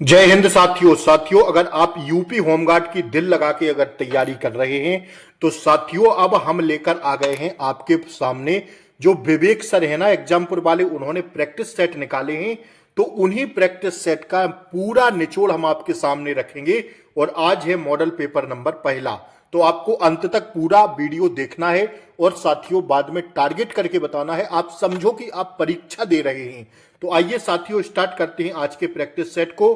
जय हिंद साथियों अगर आप यूपी होमगार्ड की दिल लगा के अगर तैयारी कर रहे हैं तो साथियों अब हम लेकर आ गए हैं आपके सामने जो विवेक सर है ना एग्जामपुर वाले, उन्होंने प्रैक्टिस सेट निकाले हैं। तो उन्हीं प्रैक्टिस सेट का पूरा निचोड़ हम आपके सामने रखेंगे। और आज है मॉडल पेपर नंबर पहला, तो आपको अंत तक पूरा वीडियो देखना है और साथियों बाद में टारगेट करके बताना है, आप समझो कि आप परीक्षा दे रहे हैं। तो आइए साथियों स्टार्ट करते हैं आज के प्रैक्टिस सेट को।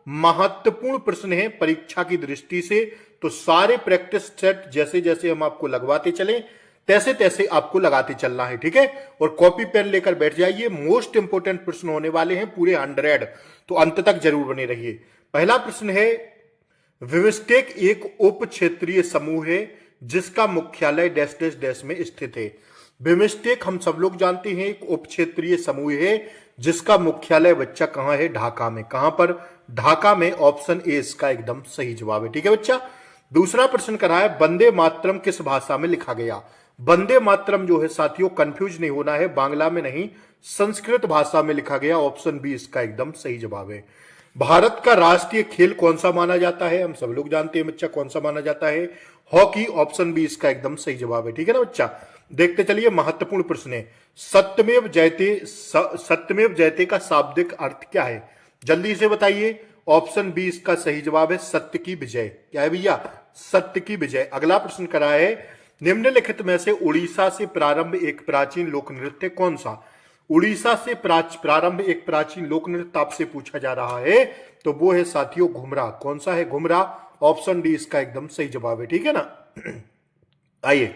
महत्वपूर्ण प्रश्न है परीक्षा की दृष्टि से, तो सारे प्रैक्टिस सेट जैसे जैसे हम आपको लगवाते चलें तैसे तैसे आपको लगाते चलना है, ठीक है। और कॉपी पेन लेकर बैठ जाइए, मोस्ट इंपोर्टेंट प्रश्न होने वाले हैं पूरे 100, तो अंत तक जरूर बने रहिए। पहला प्रश्न है, बिम्स्टेक एक उप क्षेत्रीय समूह है जिसका मुख्यालय डैश डैश डैश में स्थित है। बिम्स्टेक हम सब लोग जानते हैं एक उप क्षेत्रीय समूह है जिसका मुख्यालय बच्चा कहां है, ढाका में। कहां पर, ढाका में। ऑप्शन ए इसका एकदम सही जवाब है, ठीक है बच्चा। दूसरा प्रश्न करा है, वंदे मातरम किस भाषा में लिखा गया। वंदे मातरम जो है साथियों कंफ्यूज नहीं होना है, बांग्ला में नहीं संस्कृत भाषा में लिखा गया। ऑप्शन बी इसका एकदम सही जवाब है। भारत का राष्ट्रीय खेल कौन सा माना जाता है, हम सब लोग जानते हैं बच्चा कौन सा माना जाता है, हॉकी। ऑप्शन बी इसका एकदम सही जवाब है, ठीक है ना बच्चा। देखते चलिए, महत्वपूर्ण प्रश्न है, सत्यमेव जयते का शाब्दिक अर्थ क्या है, जल्दी से बताइए। ऑप्शन बी इसका सही जवाब है, सत्य की विजय। क्या है भैया, सत्य की विजय। अगला प्रश्न करा है, निम्नलिखित में से उड़ीसा से प्रारंभ एक प्राचीन लोक नृत्य कौन सा। उड़ीसा से प्रारंभ एक प्राचीन लोक नृत्य आपसे पूछा जा रहा है, तो वो है साथियों घुमरा। कौन सा है, घुमरा। ऑप्शन डी इसका एकदम सही जवाब है, ठीक है ना। आइए,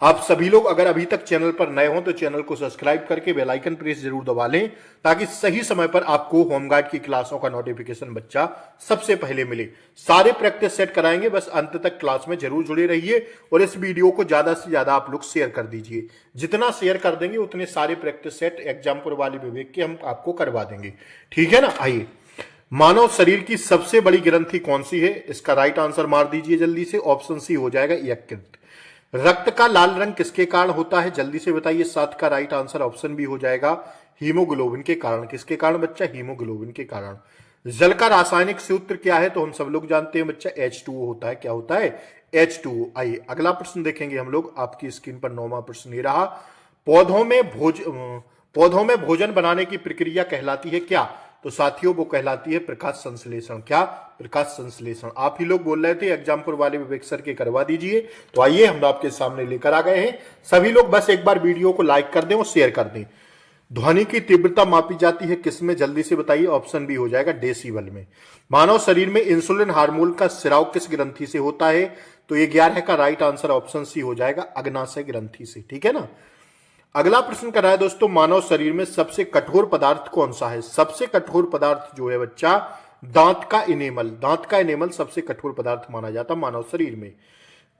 आप सभी लोग अगर अभी तक चैनल पर नए हो तो चैनल को सब्सक्राइब करके बेल आइकन प्रेस जरूर दबा लें ताकि सही समय पर आपको होमगार्ड की क्लासों का नोटिफिकेशन बच्चा सबसे पहले मिले। सारे प्रैक्टिस सेट कराएंगे, बस अंत तक क्लास में जरूर जुड़े रहिए और इस वीडियो को ज्यादा से ज्यादा आप लोग शेयर कर दीजिए। जितना शेयर कर देंगे उतने सारे प्रैक्टिस सेट एग्जामपुर वाले विवेक के हम आपको करवा देंगे, ठीक है ना। आइए, मानव शरीर की सबसे बड़ी ग्रंथि कौन सी है, इसका राइट आंसर मार दीजिए जल्दी से। ऑप्शन सी हो जाएगा यकृत। रक्त का लाल रंग किसके कारण होता है, जल्दी से बताइए। 7 का राइट आंसर ऑप्शन बी हो जाएगा हीमोग्लोबिन के कारण। किसके कारण बच्चा, हीमोग्लोबिन के कारण। जल का रासायनिक सूत्र क्या है, तो हम सब लोग जानते हैं बच्चा H2O होता है। क्या होता है, H2O। आइए अगला प्रश्न देखेंगे हम लोग, आपकी स्क्रीन पर 9वां प्रश्न ये रहा, पौधों में भोजन बनाने की प्रक्रिया कहलाती है क्या, तो साथियों वो कहलाती है प्रकाश संश्लेषण। क्या, प्रकाश संश्लेषण। आप ही लोग बोल रहे थे एग्जामपुर वाले विवेक सर के करवा दीजिए, तो आइए हम आपके सामने लेकर आ गए हैं। सभी लोग बस एक बार वीडियो को लाइक कर दें और शेयर कर दें। ध्वनि की तीव्रता मापी जाती है किसमें, जल्दी से बताइए। ऑप्शन बी हो जाएगा डेसिबल में। मानव शरीर में इंसुलिन हार्मोन का स्राव किस ग्रंथि से होता है, तो ये 11 का राइट आंसर ऑप्शन सी हो जाएगा अग्नाशय ग्रंथि से, ठीक है ना। अगला प्रश्न कर रहा है दोस्तों, मानव शरीर में सबसे कठोर पदार्थ कौन सा है। सबसे कठोर पदार्थ जो है बच्चा, दांत का इनेमल। दांत का इनेमल सबसे कठोर पदार्थ माना जाता है मानव शरीर में।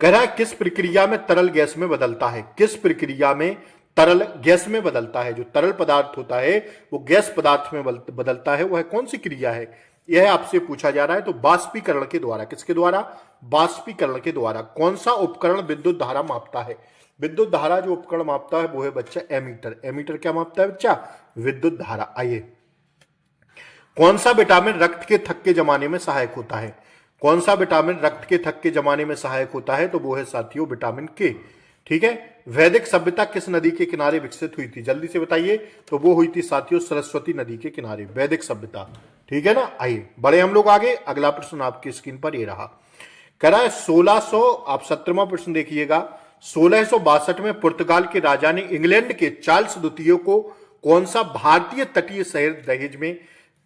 कह रहा है किस प्रक्रिया में तरल गैस में बदलता है, किस प्रक्रिया में तरल गैस में बदलता है। जो तरल पदार्थ होता है वो गैस पदार्थ में बदलता है, वह कौन सी क्रिया है, यह आपसे पूछा जा रहा है। तो बाष्पीकरण के द्वारा। किसके द्वारा, बाष्पीकरण के द्वारा। कौन सा उपकरण विद्युत धारा मापता है, विद्युत धारा जो उपकरण मापता है वो है बच्चा एमीटर। एमीटर क्या मापता है बच्चा, विद्युत धारा। आइए, कौन सा विटामिन रक्त के थक्के जमाने में सहायक होता है, कौन सा विटामिन रक्त के थक्के जमाने में सहायक होता है, तो वो है साथियों विटामिन के, ठीक है। वैदिक सभ्यता किस नदी के किनारे विकसित हुई थी, जल्दी से बताइए। तो वो हुई थी साथियों सरस्वती नदी के किनारे, वैदिक सभ्यता, ठीक है ना। आइए बढ़े हम लोग आगे। अगला प्रश्न आपकी स्क्रीन पर ये रहा, कह रहा है 1600, आप 17वां प्रश्न देखिएगा। 1662 में पुर्तगाल के राजा ने इंग्लैंड के चार्ल्स द्वितीय को कौन सा भारतीय तटीय शहर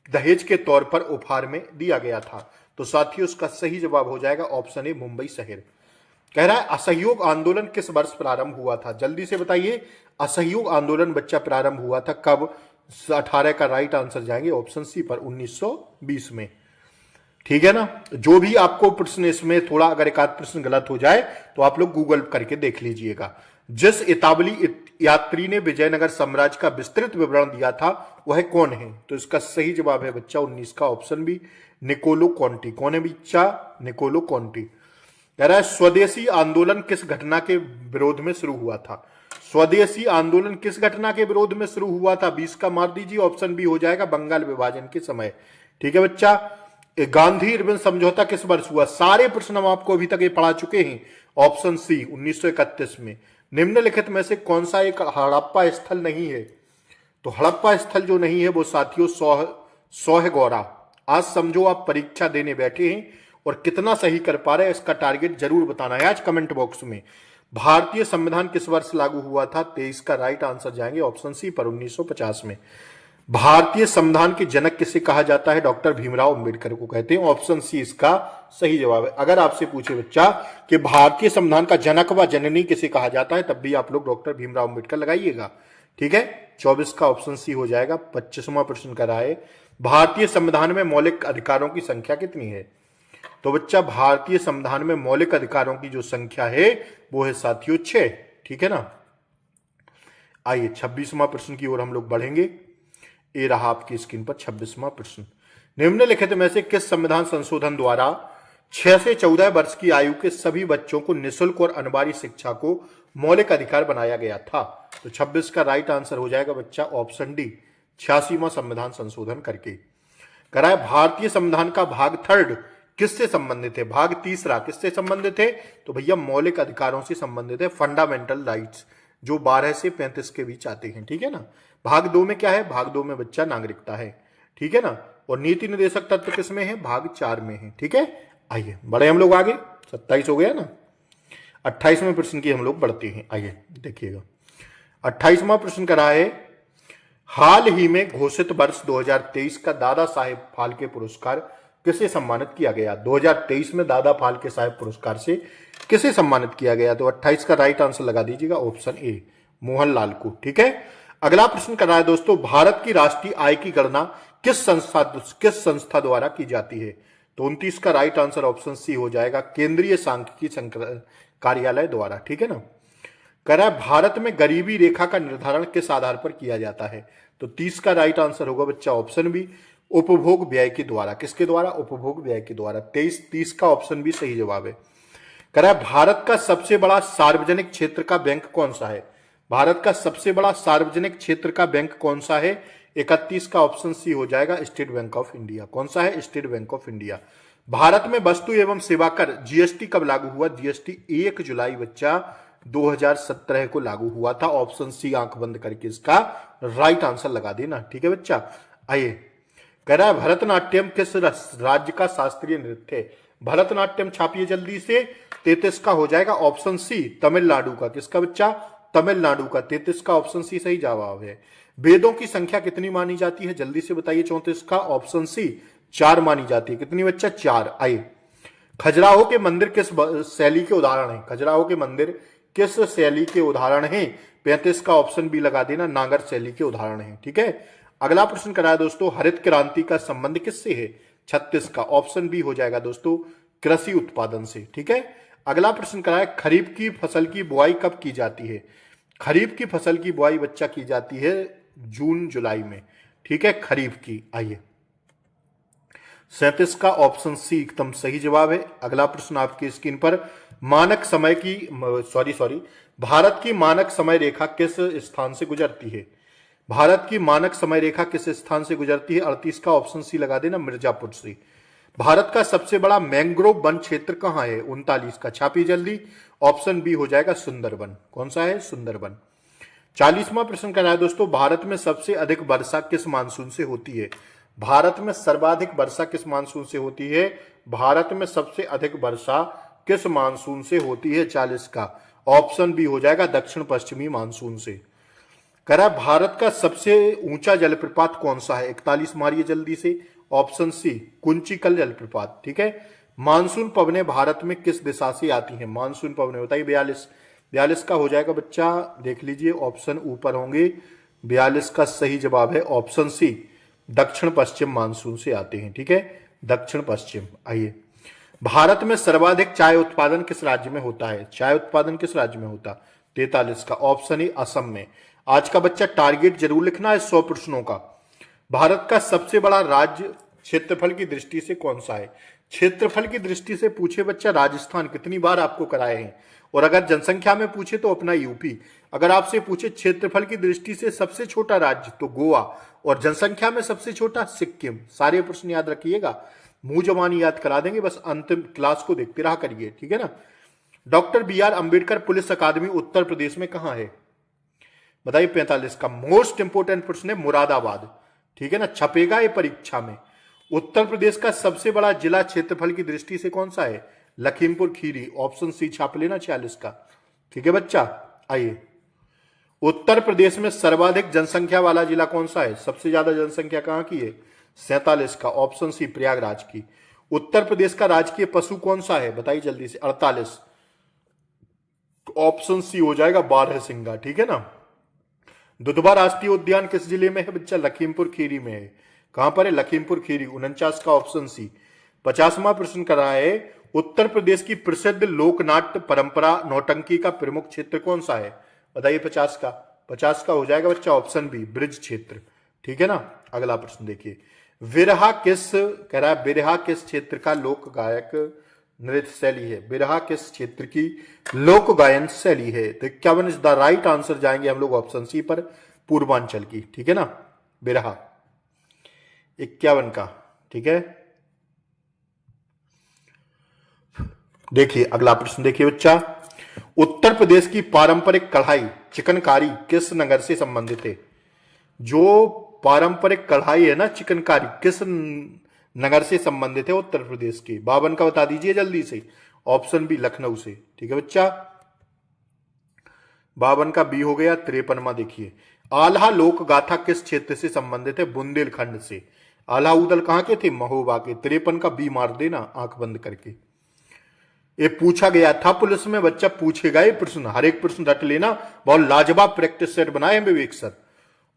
दहेज के तौर पर उपहार में दिया गया था, तो साथियों उसका सही जवाब हो जाएगा ऑप्शन ए मुंबई शहर। कह रहा है असहयोग आंदोलन किस वर्ष प्रारंभ हुआ था, जल्दी से बताइए। असहयोग आंदोलन बच्चा प्रारंभ हुआ था कब, 18 का राइट आंसर जाएंगे ऑप्शन सी पर, 1920 में, ठीक है ना। जो भी आपको प्रश्न इसमें थोड़ा अगर एक आध प्रश्न गलत हो जाए तो आप लोग गूगल करके देख लीजिएगा। जिस इतावली यात्री ने विजयनगर साम्राज्य का विस्तृत विवरण दिया था वह कौन है, तो इसका सही जवाब है बच्चा 19 का ऑप्शन बी निकोलो कॉन्टी। कौन है बच्चा, निकोलो कॉन्टी। कह रहा है स्वदेशी आंदोलन किस घटना के विरोध में शुरू हुआ था, स्वदेशी आंदोलन किस घटना के विरोध में शुरू हुआ था, 20 का मार दीजिए। ऑप्शन बी हो जाएगा बंगाल विभाजन के समय, ठीक है बच्चा। गांधी इरविन समझौता किस वर्ष हुआ? सारे प्रश्न हम आपको अभी तक ये पढ़ा चुके हैं। ऑप्शन सी 1931 में। निम्नलिखित में से कौन सा एक हड़प्पा स्थल नहीं है? तो हड़प्पा स्थल जो नहीं है वो साथियों सौहगौरा। आज समझो आप परीक्षा देने बैठे हैं और कितना सही कर पा रहे हैं इसका टारगेट जरूर बताना है आज कमेंट बॉक्स में। भारतीय संविधान किस वर्ष लागू हुआ था? 23 का राइट आंसर जाएंगे ऑप्शन सी पर 1950 में। भारतीय संविधान के जनक किसे कहा जाता है? डॉक्टर भीमराव अंबेडकर को कहते हैं। ऑप्शन सी इसका सही जवाब है। अगर आपसे पूछे बच्चा कि भारतीय संविधान का जनक व जननी किसे कहा जाता है, तब भी आप लोग डॉक्टर भीमराव अंबेडकर लगाइएगा। ठीक है, 24 का ऑप्शन सी हो जाएगा। 25वां प्रश्न करा है, भारतीय संविधान में मौलिक अधिकारों की संख्या कितनी है? तो बच्चा भारतीय संविधान में मौलिक अधिकारों की जो संख्या है वो है साथियों 6। ठीक है ना। आइए 26वां प्रश्न की ओर हम लोग बढ़ेंगे। ये रहा आपकी स्क्रीन पर 26वां प्रश्न। निम्नलिखित में से किस संविधान संशोधन द्वारा 6 से 14 वर्ष की आयु के सभी बच्चों को निःशुल्क और अनिवार्य शिक्षा को मौलिक अधिकार बनाया गया था? तो 26 का राइट आंसर हो जाएगा बच्चा ऑप्शन डी, 86वां संविधान संशोधन करके। कराए भारतीय संविधान का भाग 3 किससे संबंधित है? भाग 3 किससे संबंधित है? तो भैया मौलिक अधिकारों से संबंधित है, फंडामेंटल राइट्स, जो 12 से 35 के बीच आते हैं। ठीक है ना। भाग 2 में क्या है? भाग 2 में बच्चा नागरिकता है। ठीक है ना। और नीति निर्देशक तत्व किसमें है? भाग 4 में है। ठीक है, आइए बढ़े हम लोग आगे। 27 हो गया ना। 28वें प्रश्न की हम लोग बढ़ते हैं। आइए देखिएगा 28वां प्रश्न करा है, हाल ही में घोषित वर्ष 2023 का दादा साहेब फाल्के पुरस्कार किसे सम्मानित किया गया? 2023 में दादा फाल्के साहेब पुरस्कार से किसे सम्मानित किया गया? तो 28 का राइट आंसर लगा दीजिएगा ऑप्शन ए, मोहनलाल को। ठीक है। अगला प्रश्न कर रहा है दोस्तों, भारत की राष्ट्रीय आय की गणना किस संस्था द्वारा की जाती है? तो 29 का राइट आंसर ऑप्शन सी हो जाएगा, केंद्रीय सांख्यिकी कार्यालय द्वारा। ठीक है ना। कह रहा है भारत में गरीबी रेखा का निर्धारण किस आधार पर किया जाता है? तो 30 का राइट आंसर होगा बच्चा ऑप्शन बी, उपभोग व्यय के द्वारा। किसके द्वारा? उपभोग व्यय के द्वारा। 30 का ऑप्शन बी सही जवाब है। कह रहा है भारत का सबसे बड़ा सार्वजनिक क्षेत्र का बैंक कौन सा है? भारत का सबसे बड़ा सार्वजनिक क्षेत्र का बैंक कौन सा है? 31 का ऑप्शन सी हो जाएगा, स्टेट बैंक ऑफ इंडिया। कौन सा है? State bank of India. Bharat में वस्तु एवं सेवा कर जीएसटी कब लागू हुआ? जीएसटी 1 जुलाई बच्चा 2017 को लागू हुआ था। ऑप्शन सी आंख बंद करके इसका राइट आंसर लगा देना। ठीक है बच्चा। आइए कह रहा है भरतनाट्यम किस राज्य का शास्त्रीय नृत्य है? भरतनाट्यम छापिए जल्दी से। 33 का हो जाएगा ऑप्शन सी, तमिलनाडु का। किसका बच्चा? तमिलनाडु का। 33 का ऑप्शन सी सही जवाब है। वेदों की संख्या कितनी मानी जाती है? जल्दी से बताइए। 34 का ऑप्शन सी 4 मानी जाती है। कितनी बच्चा? 4। आइए खजुराहो के मंदिर किस शैली के उदाहरण है? खजुराहो के मंदिर किस शैली के उदाहरण है? 35 का ऑप्शन बी लगा देना, नागर शैली के उदाहरण है। ठीक है। अगला प्रश्न कराया दोस्तों, हरित क्रांति का संबंध किससे है? 36 का ऑप्शन बी हो जाएगा दोस्तों, कृषि उत्पादन से। ठीक है। अगला प्रश्न कराया, खरीफ की फसल की बुआई कब की जाती है? खरीफ की फसल की बुआई बच्चा की जाती है जून जुलाई में। ठीक है, खरीफ की। आइए 37 का ऑप्शन सी एकदम सही जवाब है। अगला प्रश्न आपकी स्क्रीन पर, मानक समय की भारत की मानक समय रेखा किस स्थान से गुजरती है? भारत की मानक समय रेखा किस स्थान से गुजरती है? 38 का ऑप्शन सी लगा देना, मिर्जापुर से। भारत का सबसे बड़ा मैंग्रोव वन क्षेत्र कहां है? 39 का छापी जल्दी। ऑप्शन बी हो जाएगा, सुंदरबन। कौन सा है? सुंदरबन। 40वां प्रश्न कर रहा है दोस्तों, भारत में सबसे अधिक वर्षा किस मानसून से होती है? भारत में सर्वाधिक वर्षा किस मानसून से होती है? भारत में सबसे अधिक वर्षा किस मानसून से होती है? 40 का ऑप्शन बी हो जाएगा, दक्षिण पश्चिमी मानसून से। कह रहा है भारत का सबसे ऊंचा जलप्रपात कौन सा है? 41 मारिए जल्दी से। ऑप्शन सी, कुंचिकल जलप्रपात। ठीक है। मानसून पवनें भारत में किस दिशा से आती हैं? मानसून पवनें बताइए। 42 का हो जाएगा बच्चा, देख लीजिए ऑप्शन ऊपर होंगे। 42 का सही जवाब है ऑप्शन सी, दक्षिण पश्चिम मानसून से आते हैं। ठीक है, दक्षिण पश्चिम। आइए, भारत में सर्वाधिक चाय उत्पादन किस राज्य में होता है? चाय उत्पादन किस राज्य में होता? 43 का ऑप्शन ए, असम में। आज का बच्चा टारगेट जरूर लिखना है 100 प्रश्नों का। भारत का सबसे बड़ा राज्य क्षेत्रफल की दृष्टि से कौन सा है? क्षेत्रफल की दृष्टि से पूछे बच्चा राजस्थान, कितनी बार आपको कराए हैं। और अगर जनसंख्या में पूछे तो अपना यूपी। अगर आपसे पूछे क्षेत्रफल की दृष्टि से सबसे छोटा राज्य तो गोवा, और जनसंख्या में सबसे छोटा सिक्किम। सारे प्रश्न याद रखिएगा। मुंह जबानी याद करा देंगे, बस अंतिम क्लास को देखते रहा करिए, ठीक है ना। डॉक्टर BR अंबेडकर पुलिस अकादमी उत्तर प्रदेश में कहां है? बताइए। 45 का मोस्ट इंपोर्टेंट प्रश्न है, मुरादाबाद, ठीक है ना, छपेगा ये परीक्षा में। उत्तर प्रदेश का सबसे बड़ा जिला क्षेत्रफल की दृष्टि से कौन सा है? लखीमपुर खीरी, ऑप्शन सी छाप लेना 46 का, ठीक है बच्चा। आइए, उत्तर प्रदेश में सर्वाधिक जनसंख्या वाला जिला कौन सा है? सबसे ज्यादा जनसंख्या कहां की है? 47 का, ऑप्शन सी प्रयागराज की। उत्तर प्रदेश का राजकीय पशु कौन सा है? बताइए जल्दी से। 48, ऑप्शन सी हो जाएगा बारहसिंगा, ठीक है ना। दुधवा राष्ट्रीय उद्यान किस जिले में है बच्चा? लखीमपुर खीरी में है। कहां पर है? लखीमपुर खीरी, 49 का, ऑप्शन सी। 50वां प्रश्न कर रहा है, उत्तर प्रदेश की प्रसिद्ध लोकनाट्य परंपरा नौटंकी का प्रमुख क्षेत्र कौन सा है? बताइए। 50 का हो जाएगा बच्चा, ऑप्शन बी ब्रिज क्षेत्र, ठीक है ना। अगला प्रश्न देखिए, विरहा किस, कह रहा है बिरहा किस क्षेत्र का लोक गायक नृत्य शैली है? बिरहा किस क्षेत्र की लोक गायन शैली है? तो 51 इज द राइट आंसर, जाएंगे हम लोग ऑप्शन सी पर, पूर्वांचल की, ठीक है ना। बिरहा 51 का, ठीक है। देखिए अगला प्रश्न देखिए बच्चा, उत्तर प्रदेश की पारंपरिक कढ़ाई चिकनकारी किस नगर से संबंधित है? जो पारंपरिक कढ़ाई है ना चिकनकारी, किस नगर से संबंधित है उत्तर प्रदेश की? 52 का बता दीजिए जल्दी से, ऑप्शन बी लखनऊ से, ठीक है बच्चा। 52 का बी हो गया। 53वां देखिए, आल्हा लोक गाथा किस क्षेत्र से संबंधित है? बुंदेलखंड से। आल्हा उदल कहां के थे? महोबा के। 53 का बी मार देना आंख बंद करके। ये पूछा गया था पुलिस में, बच्चा पूछेगा ये प्रश्न, हर एक प्रश्न रट लेना, बहुत लाजवाब प्रैक्टिस सेट बनाए हैं विवेक सर।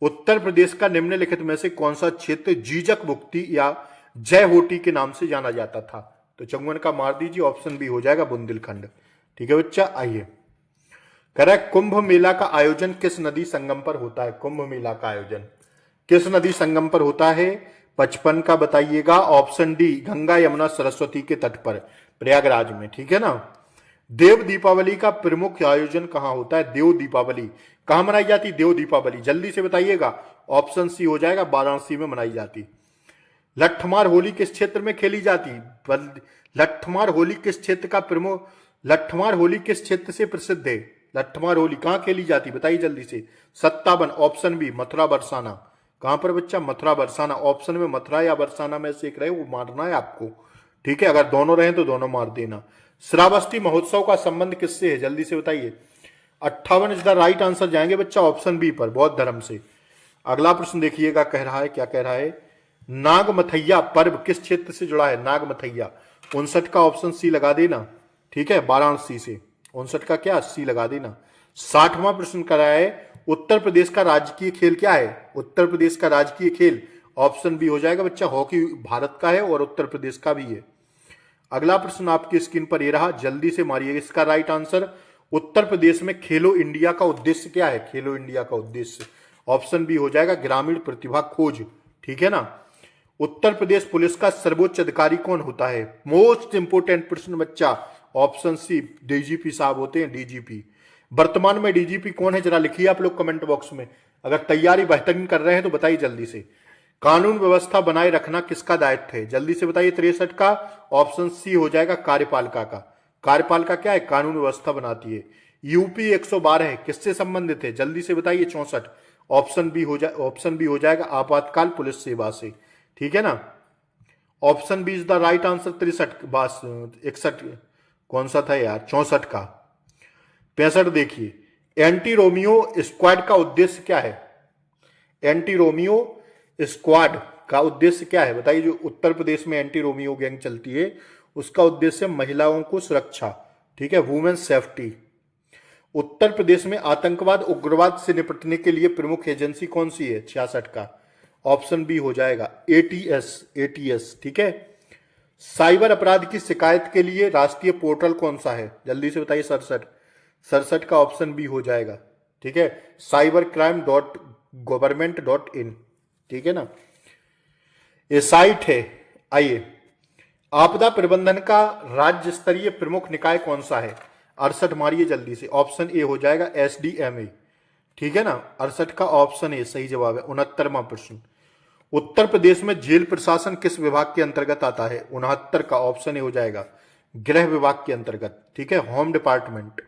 उत्तर प्रदेश का निम्नलिखित में से कौन सा क्षेत्र जीजक मुक्ति या जय होटी के नाम से जाना जाता था? तो 54 का मार दीजिए, ऑप्शन बी हो जाएगा बुंदेलखंड, ठीक है बच्चा। आइए, करेक्ट, कुंभ मेला का आयोजन किस नदी संगम पर होता है? कुंभ मेला का आयोजन किस नदी संगम पर होता है? 55 का बताइएगा, ऑप्शन डी गंगा यमुना सरस्वती के तट पर, प्रयागराज में, ठीक है ना। देव दीपावली का प्रमुख आयोजन कहां होता है? देव दीपावली कहां मनाई जाती? देव दीपावली जल्दी से बताइएगा, ऑप्शन सी हो जाएगा वाराणसी में मनाई जाती। लट्ठमार होली किस क्षेत्र में खेली जाती? लट्ठमार होली किस क्षेत्र का प्रमुख, लट्ठमार होली किस क्षेत्र से प्रसिद्ध है? लट्ठमार होली कहां खेली जाती? बताइए जल्दी से। 57, ऑप्शन बी मथुरा बरसाना। कहां पर बच्चा? मथुरा बरसाना। ऑप्शन में मथुरा या बरसाना में से एक रहे वो मारना है आपको, ठीक है। अगर दोनों रहे तो दोनों मार देना। श्रावस्ती महोत्सव का संबंध किससे है? जल्दी से बताइए। 58 इज द राइट आंसर, जाएंगे बच्चा ऑप्शन बी पर, बौद्ध धर्म से। अगला प्रश्न देखिएगा, कह रहा है, क्या कह रहा है, नागमथैया पर्व किस क्षेत्र से जुड़ा है? नागमथैया 59 का ऑप्शन सी लगा देना, ठीक है, वाराणसी से। 59 का क्या? सी लगा देना। 60वां प्रश्न कर रहा है, उत्तर प्रदेश का राजकीय खेल क्या है? उत्तर प्रदेश का राजकीय खेल, ऑप्शन बी हो जाएगा बच्चा हॉकी, भारत का है और उत्तर प्रदेश का भी है। अगला प्रश्न आपकी स्क्रीन पर ये रहा, जल्दी से मारिए इसका राइट आंसर। उत्तर प्रदेश में खेलो इंडिया का उद्देश्य क्या है? खेलो इंडिया का उद्देश्य, ऑप्शन बी हो जाएगा ग्रामीण प्रतिभा खोज, ठीक है ना। उत्तर प्रदेश पुलिस का सर्वोच्च अधिकारी कौन होता है? मोस्ट इंपोर्टेंट प्रश्न बच्चा, ऑप्शन सी डीजीपी साहब होते हैं, डीजीपी। वर्तमान में डीजीपी कौन है? जरा लिखिए आप लोग कमेंट बॉक्स में, अगर तैयारी बेहतरीन कर रहे हैं तो बताइए जल्दी से। कानून व्यवस्था बनाए रखना किसका दायित्व है? जल्दी से बताइए। 63 का, ऑप्शन सी हो जाएगा कार्यपालिका का। कार्यपालिका क्या है? कानून व्यवस्था बनाती है। यूपी 112 किससे संबंधित है? जल्दी से बताइए। 64, ऑप्शन बी हो जाएगा आपातकाल पुलिस सेवा से, ठीक है ना। Option B is the right answer. 63 बस 61 कौन सा था यार? 64 का। 65 देखिए, एंटी रोमियो स्क्वाड का उद्देश्य क्या है? एंटी रोमियो स्क्वाड का उद्देश्य क्या है? बताइए। जो उत्तर प्रदेश में एंटी रोमियो गैंग चलती है उसका उद्देश्य महिलाओं को सुरक्षा, ठीक है, वुमेन सेफ्टी। उत्तर प्रदेश में आतंकवाद उग्रवाद से निपटने के लिए प्रमुख एजेंसी कौन सी है? 66 का, ऑप्शन बी हो जाएगा एटीएस, ठीक है। साइबर अपराध की शिकायत के लिए राष्ट्रीय पोर्टल कौन सा है? जल्दी से बताइए। 67 का, ऑप्शन बी हो जाएगा, ठीक है, cybercrime.government.in, ठीक है ना, ये साइट है। आइए, आपदा प्रबंधन का राज्य स्तरीय प्रमुख निकाय कौन सा है? 68 मारिए जल्दी से, ऑप्शन ए हो जाएगा एसडीएमए, ठीक है ना। 68 का ऑप्शन ए सही जवाब है। 69वां प्रश्न, उत्तर प्रदेश में जेल प्रशासन किस विभाग के अंतर्गत आता है? 69 का ऑप्शन ए हो जाएगा गृह विभाग के अंतर्गत, ठीक है, होम डिपार्टमेंट।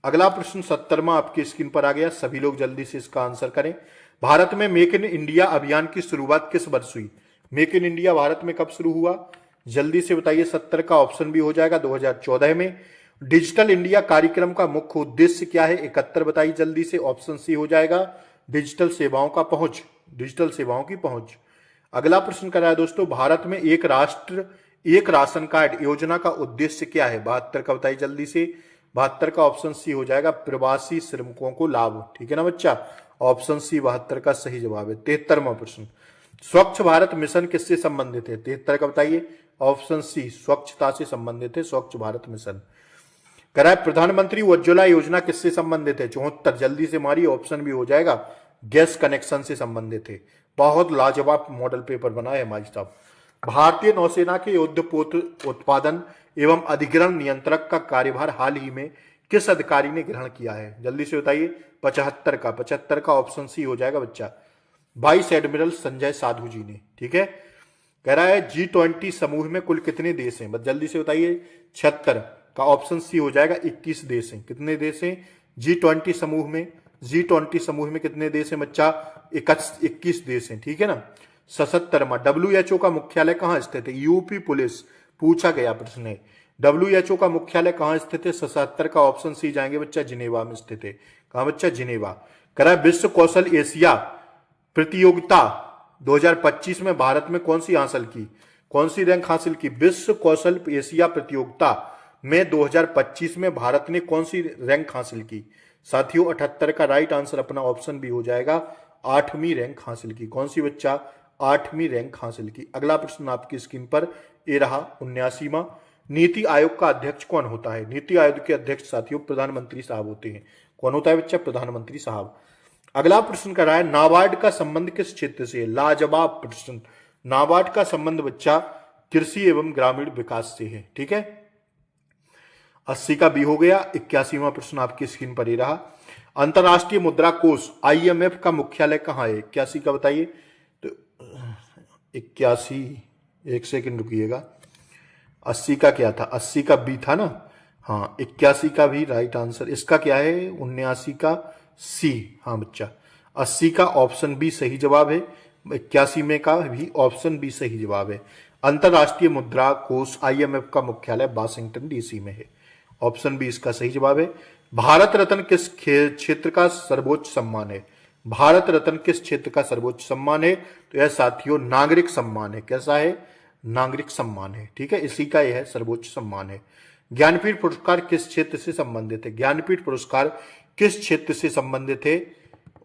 अगला प्रश्न 70वां आपकी स्क्रीन पर आ गया, सभी लोग जल्दी से इसका आंसर करें। भारत में मेक इन इंडिया अभियान की शुरुआत किस वर्ष हुई? मेक इन इंडिया भारत में कब शुरू हुआ? जल्दी से बताइए। 70 का ऑप्शन भी हो जाएगा 2014 में। डिजिटल इंडिया कार्यक्रम का मुख्य उद्देश्य क्या है? 71 बताइए जल्दी से। ऑप्शन सी हो जाएगा डिजिटल सेवाओं का पहुंच, डिजिटल सेवाओं की पहुंच। अगला प्रश्न कर रहा है दोस्तों, भारत में एक राष्ट्र एक राशन कार्ड योजना का उद्देश्य क्या है? 72 का बताइए जल्दी से। 72 का ऑप्शन सी हो जाएगा प्रवासी श्रमिकों को लाभ, ठीक है ना बच्चा। ऑप्शन सी 72 का सही जवाब है। 73वां प्रश्न, स्वच्छ भारत मिशन किससे संबंधित है? 73 का बताइए। ऑप्शन सी स्वच्छता से संबंधित है, स्वच्छ भारत मिशन। कह है प्रधानमंत्री उज्ज्वला योजना किससे संबंधित है? 74 जल्दी से मारिए। ऑप्शन भी हो जाएगा गैस कनेक्शन से संबंधित है। बहुत लाजवाब मॉडल पेपर बना है हमारी साहब। भारतीय नौसेना के युद्धपोत उत्पादन एवं अधिग्रहण नियंत्रक का कार्यभार हाल ही में किस अधिकारी ने ग्रहण किया है? जल्दी से बताइए। 75 का ऑप्शन सी हो जाएगा बच्चा वाइस एडमिरल संजय साधु जी ने, ठीक है। कह रहा है G20 समूह में कुल कितने देश हैं? बस जल्दी से बताइए। 76 का ऑप्शन सी हो जाएगा 21 देश हैं। कितने देश हैं G20 समूह में? G20 समूह में कितने देश हैं बच्चा? 21 देश हैं, ठीक है ना। 77वां, WHO का मुख्यालय कहाँ स्थित है? यूपी पुलिस पूछा गया प्रश्न है। WHO का मुख्यालय कहाँ स्थित है? 77 का ऑप्शन सी जाएंगे बच्चा जिनेवा में स्थित है। कहाँ बच्चा? जिनेवा। कह रहा है विश्व कौशल एशिया प्रतियोगिता 2025 में भारत में कौन सी हासिल की? कौन सी रैंक हासिल की? विश्व कौशल एशिया प्रतियोगिता में 2025 में भारत ने कौन सी रैंक हासिल की? साथियों 78 का राइट आंसर अपना ऑप्शन भी हो जाएगा 8वीं रैंक हासिल की। कौन सी बच्चा? 8वीं रैंक हासिल की। अगला प्रश्न आपकी स्क्रीन पर ये रहा 79वां, नीति आयोग का अध्यक्ष कौन होता है? नीति आयोग के अध्यक्ष साथियों प्रधानमंत्री साहब होते हैं। कौन होता है बच्चा? प्रधानमंत्री साहब। अगला प्रश्न कर रहा है नाबार्ड का संबंध किस क्षेत्र से है? लाजवाब प्रश्न। नाबार्ड का संबंध बच्चा कृषि एवं ग्रामीण विकास से है, ठीक है। 80 का बी हो गया। 81वां प्रश्न आपकी स्क्रीन पर ही रहा, अंतरराष्ट्रीय मुद्रा कोष IMF का मुख्यालय कहाँ है? 81 का बताइए। तो 81, एक सेकंड रुकिएगा। 80 का क्या था? 80 का बी था ना। हाँ 81 का भी राइट आंसर। इसका क्या है? 79 का सी। हाँ बच्चा 80 का ऑप्शन बी सही जवाब है। 81 में का भी ऑप्शन बी सही जवाब है। अंतरराष्ट्रीय मुद्रा कोष IMF का मुख्यालय वाशिंगटन DC में है। ऑप्शन बी इसका सही जवाब है। भारत रत्न किस क्षेत्र का सर्वोच्च सम्मान है? भारत रत्न किस क्षेत्र का सर्वोच्च सम्मान है? तो यह साथियों नागरिक सम्मान है। कैसा है? नागरिक सम्मान है, ठीक है। इसी का यह सर्वोच्च सम्मान है। ज्ञानपीठ पुरस्कार किस क्षेत्र से संबंधित है? ज्ञानपीठ पुरस्कार किस क्षेत्र से संबंधित है?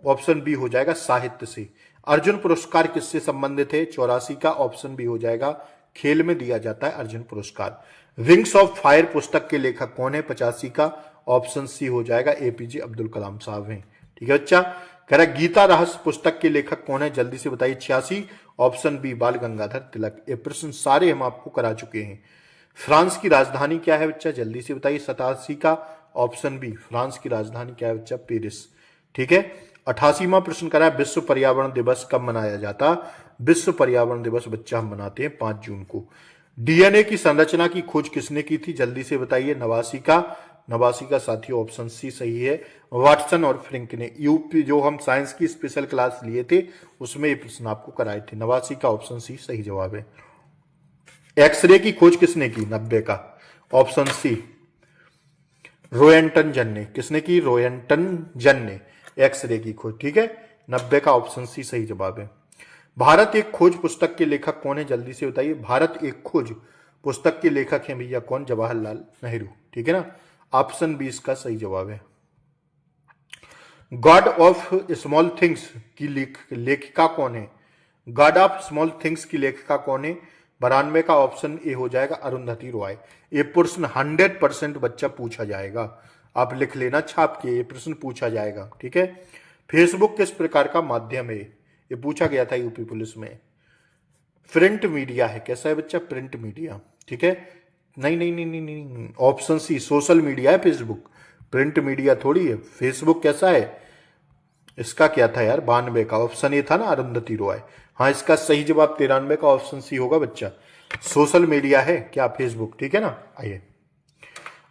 ऑप्शन बी हो जाएगा साहित्य से। अर्जुन पुरस्कार किससे संबंधित है? 84 का ऑप्शन बी हो जाएगा खेल में दिया जाता है अर्जुन पुरस्कार। विंग्स ऑफ फायर पुस्तक के लेखक कौन है? 85 का ऑप्शन सी हो जाएगा APJ अब्दुल कलाम साहब हैं, ठीक है बच्चा। कह रहा गीता रहस्य पुस्तक के लेखक कौन है? जल्दी से बताइए। 86 ऑप्शन बी बाल गंगाधर तिलक। ये प्रश्न सारे हम आपको करा चुके हैं। फ्रांस की राजधानी क्या है बच्चा? जल्दी से बताइए। 87 का ऑप्शन बी फ्रांस की राजधानी क्या है बच्चा? पेरिस, ठीक है। 88वां प्रश्न करा है विश्व पर्यावरण दिवस कब मनाया जाता? विश्व पर्यावरण दिवस बच्चा हम मनाते हैं 5 जून को। DNA की संरचना की खोज किसने की थी? जल्दी से बताइए। 89 का साथियों ऑप्शन सी सही है, वाटसन और फ्रिंक ने। यूपी जो हम साइंस की स्पेशल क्लास लिए थे उसमें ये प्रश्न आपको कराए थे। 89 का ऑप्शन सी सही जवाब है। एक्सरे की खोज किसने की? 90 का ऑप्शन सी रोयंटन जन ने। किसने की? रोयंटन जन ने एक्सरे की खोज, ठीक है। 90 का ऑप्शन सी सही जवाब है। भारत एक खोज पुस्तक के लेखक कौन है? जल्दी से बताइए। भारत एक खोज पुस्तक के लेखक हैं भैया कौन? जवाहरलाल नेहरू, ठीक है ना। ऑप्शन बी इसका सही जवाब है। गॉड ऑफ स्मॉल थिंग्स की लेखिका कौन है? गॉड ऑफ स्मॉल थिंग्स की लेखिका कौन है? 92 का ऑप्शन ए हो जाएगा अरुंधति रॉय। ये प्रश्न 100% बच्चा पूछा जाएगा, आप लिख लेना छाप के, ये प्रश्न पूछा जाएगा, ठीक है। फेसबुक किस प्रकार का माध्यम है? ये पूछा गया था यूपी पुलिस में। प्रिंट मीडिया है। कैसा है बच्चा? प्रिंट मीडिया, ठीक है। नहीं, ऑप्शन सी सोशल मीडिया है फेसबुक, प्रिंट मीडिया थोड़ी है। फेसबुक कैसा है? इसका क्या था यार, 92 का। ऑप्शन ए था ना अरुंधति रॉय। हाँ, इसका सही जवाब 93 का ऑप्शन सी होगा बच्चा। सोशल मीडिया है क्या, फेसबुक, ठीक है ना। आइए,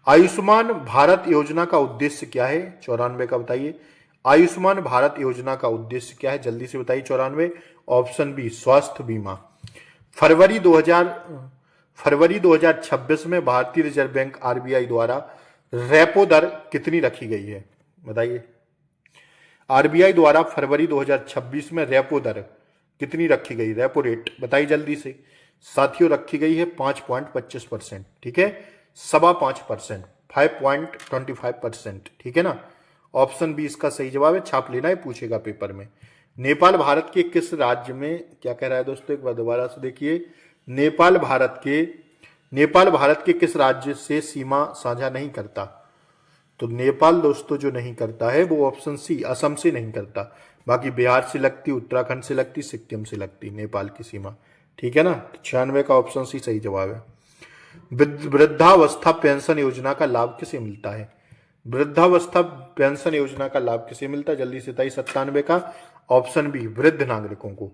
आयुष्मान भारत योजना का उद्देश्य क्या है, 94 का बताइए। आयुष्मान भारत योजना का उद्देश्य क्या है, जल्दी से बताइए। 94 ऑप्शन बी स्वास्थ्य बीमा। फरवरी 2026 में भारतीय रिजर्व बैंक आरबीआई द्वारा रेपो दर कितनी रखी गई है, बताइए। आरबीआई द्वारा फरवरी 2026 में रेपो दर कितनी रखी गई, रेपो रेट बताइए जल्दी से। साथियों रखी गई है 5.25%, ठीक है, 5.25%, 5.25%, ठीक है ना। ऑप्शन बी इसका सही जवाब है, छाप लेना है, पूछेगा पेपर में। नेपाल भारत के किस राज्य में, क्या कह रहा है दोस्तों, एक बार दोबारा से देखिए। नेपाल भारत के किस राज्य से सीमा साझा नहीं करता, तो नेपाल दोस्तों जो नहीं करता है वो ऑप्शन सी असम से नहीं करता। बाकी बिहार से लगती, उत्तराखंड से लगती, सिक्किम से लगती नेपाल की सीमा, ठीक है ना। 96 का ऑप्शन सी सही जवाब है। वृद्धावस्था पेंशन योजना का लाभ किसे मिलता है, वृद्धावस्था पेंशन योजना का लाभ किसे मिलता है, जल्दी से बताइए। 97 का ऑप्शन बी वृद्ध नागरिकों को।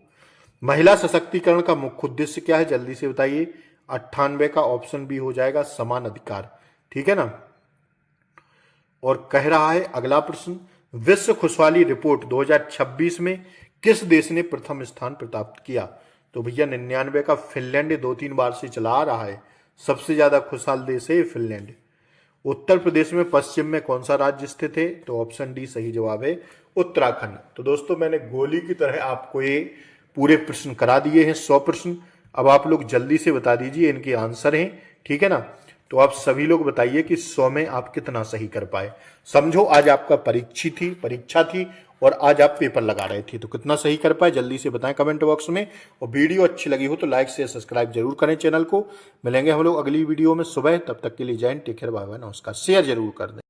महिला सशक्तिकरण का मुख्य उद्देश्य क्या है, जल्दी से बताइए। 98 का ऑप्शन बी हो जाएगा समान अधिकार, ठीक है ना। और कह रहा है अगला प्रश्न, विश्व खुशहाली रिपोर्ट 2026 में किस देश ने प्रथम स्थान प्राप्त किया, तो भैया 99 का फिनलैंड 2-3 बार से चला आ रहा है, सबसे ज्यादा खुशहाल देश है फिनलैंड। उत्तर प्रदेश में पश्चिम में कौन सा राज्य स्थित है, तो ऑप्शन डी सही जवाब है, उत्तराखंड। तो दोस्तों मैंने गोली की तरह आपको ये पूरे प्रश्न करा दिए हैं, 100 प्रश्न। अब आप लोग जल्दी से बता दीजिए इनके आंसर हैं, ठीक है ना। तो आप सभी लोग बताइए कि 100 में आप कितना सही कर पाए। समझो आज आपका परीक्षा थी और आज आप पेपर लगा रहे थे, तो कितना सही कर पाए जल्दी से बताएं कमेंट बॉक्स में। और वीडियो अच्छी लगी हो तो लाइक शेयर सब्सक्राइब जरूर करें चैनल को। मिलेंगे हम लोग अगली वीडियो में सुबह, तब तक के लिए Jai Hind, take care, bye bye, नमस्कार। शेयर जरूर कर दें।